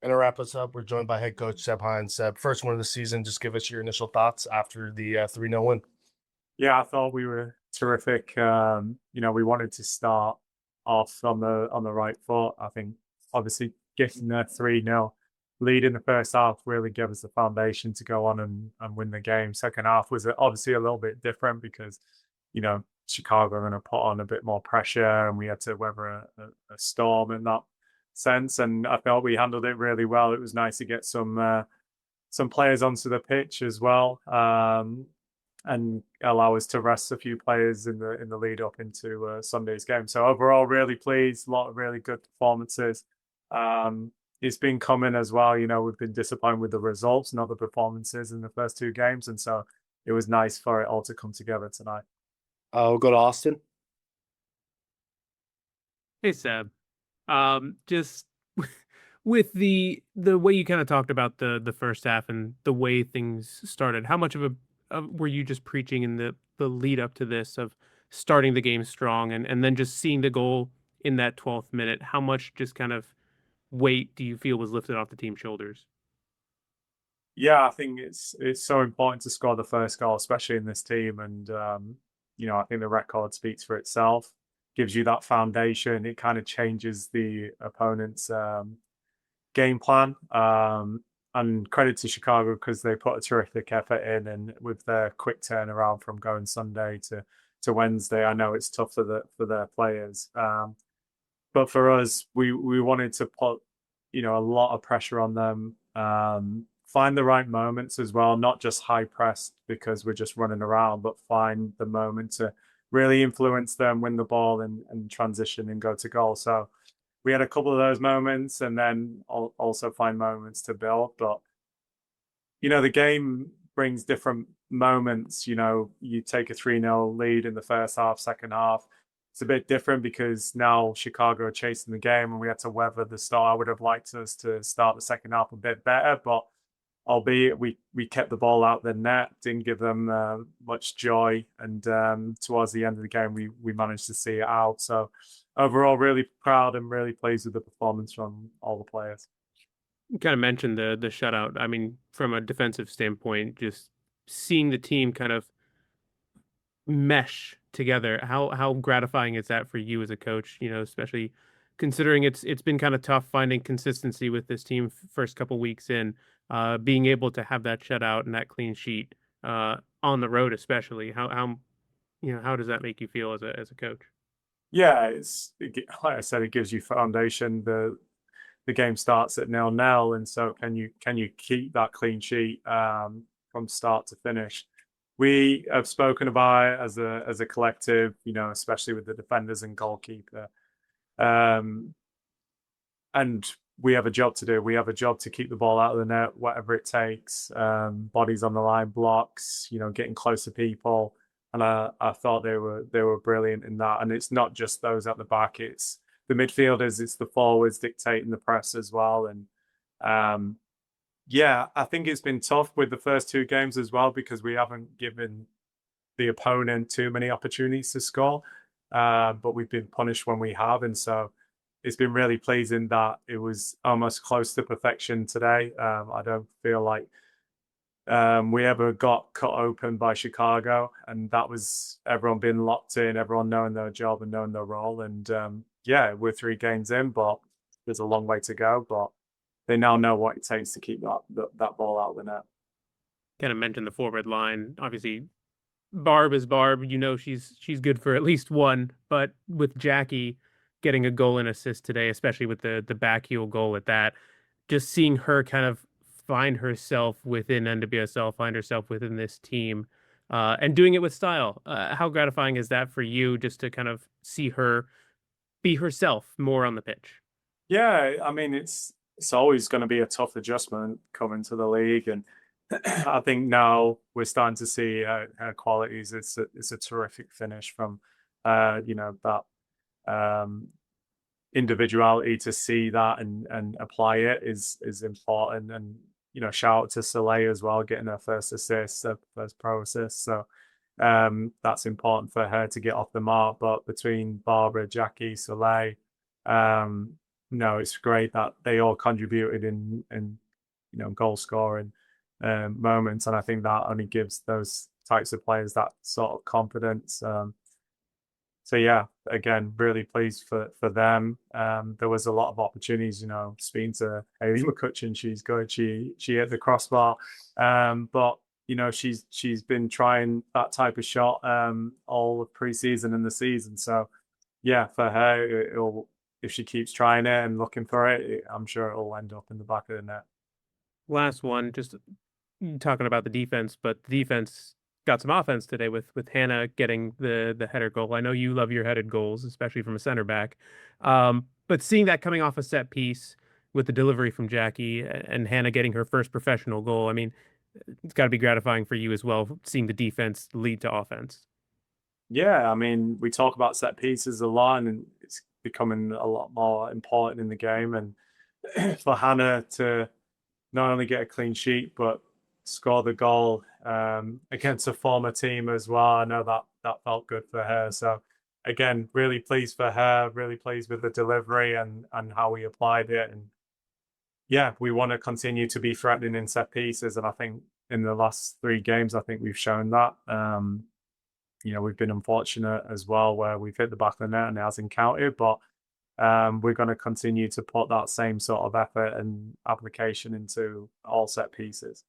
And to wrap us up, we're joined by head coach Seb Hines. Seb, first one of the season. Just give us your initial thoughts after the 3-0 win. Yeah, I thought we were terrific. We wanted to start off on the right foot. I think obviously getting the 3-0 lead in the first half really gave us the foundation to go on and win the game. Second half was obviously a little bit different because, Chicago are going to put on a bit more pressure and we had to weather a storm in that sense. And I felt we handled it really well. It was nice to get some players onto the pitch as well, and allow us to rest a few players in the lead up into Sunday's game. So overall, really pleased. A lot of really good performances. Um, it's been coming as well. We've been disappointed with the results, not the performances in the first two games, and so it was nice for it all to come together tonight. We'll go to Austin. Hey Seb, just with the way you kind of talked about the first half and the way things started, how much were you just preaching in the lead up to this of starting the game strong and then just seeing the goal in that 12th minute? How much just kind of weight do you feel was lifted off the team's shoulders? Yeah, I think it's so important to score the first goal, especially in this team. And I think the record speaks for itself. Gives you that foundation. It kind of changes the opponent's game plan. And credit to Chicago because they put a terrific effort in, and with their quick turnaround from going Sunday to Wednesday, I know it's tough for their players. But for us, we wanted to put a lot of pressure on them. Find the right moments as well, not just high press because we're just running around, but find the moment to really influence them, win the ball, and transition and go to goal. So we had a couple of those moments, and then also find moments to build. But the game brings different moments. You take a 3-0 lead in the first half, second half. It's a bit different because now Chicago are chasing the game and we had to weather the start. I would have liked us to start the second half a bit better, but albeit we kept the ball out the net, didn't give them much joy. And towards the end of the game, we managed to see it out. So overall, really proud and really pleased with the performance from all the players. You kind of mentioned the shutout. I mean, from a defensive standpoint, just seeing the team kind of mesh together. How gratifying is that for you as a coach? Especially considering it's been kind of tough finding consistency with this team first couple weeks in, being able to have that shutout and that clean sheet on the road, especially. How does that make you feel as a coach? Yeah, like I said, it gives you foundation. The game starts at 0-0, and so can you keep that clean sheet from start to finish? We have spoken about it as a collective, especially with the defenders and goalkeeper. Um, and we have a job to do. We have a job to keep the ball out of the net, whatever it takes. Bodies on the line, blocks, getting close to people. And I thought they were brilliant in that. And it's not just those at the back; it's the midfielders, it's the forwards dictating the press as well. And yeah, I think it's been tough with the first two games as well because we haven't given the opponent too many opportunities to score. But we've been punished when we have, and so it's been really pleasing that it was almost close to perfection today. I don't feel like we ever got cut open by Chicago, and that was everyone being locked in, everyone knowing their job and knowing their role. And yeah, we're 3 games in, but there's a long way to go. But they now know what it takes to keep that ball out of the net. Kind of mentioned the forward line. Obviously, Barb is Barb. She's good for at least one. But with Jackie getting a goal and assist today, especially with the backheel goal at that, just seeing her kind of find herself within NWSL, find herself within this team, and doing it with style. How gratifying is that for you, just to kind of see her be herself more on the pitch? Yeah, I mean it's always going to be a tough adjustment coming to the league, and I think now we're starting to see her qualities. It's a terrific finish from that um, individuality to see that and apply it is important. And shout out to Soleil as well, getting her first assist, her first pro assist. So that's important for her to get off the mark. But between Barbara, Jackie, Soleil, um, no, it's great that they all contributed in goal scoring moments, and I think that only gives those types of players that sort of confidence. So yeah, again, really pleased for them. There was a lot of opportunities, speaking to Hayley McCutcheon, she's good. She hit the crossbar, but she's been trying that type of shot all of preseason and the season. So yeah, for her, if she keeps trying it and looking for it, I'm sure it'll end up in the back of the net. Last one, just talking about the defense, but the defense got some offense today with Hannah getting the header goal. I know you love your headed goals, especially from a center back. But seeing that coming off a set piece with the delivery from Jackie and Hannah getting her first professional goal, I mean, it's got to be gratifying for you as well, seeing the defense lead to offense. Yeah, I mean, we talk about set pieces a lot, and it's becoming a lot more important in the game. And for Hannah to not only get a clean sheet but score the goal against a former team as well, I know that felt good for her. So again, really pleased for her, really pleased with the delivery and how we applied it. And yeah, we want to continue to be threatening in set pieces, and I think in the last 3 games, I think we've shown that. We've been unfortunate as well where we've hit the back of the net and it hasn't counted, but we're going to continue to put that same sort of effort and application into all set pieces.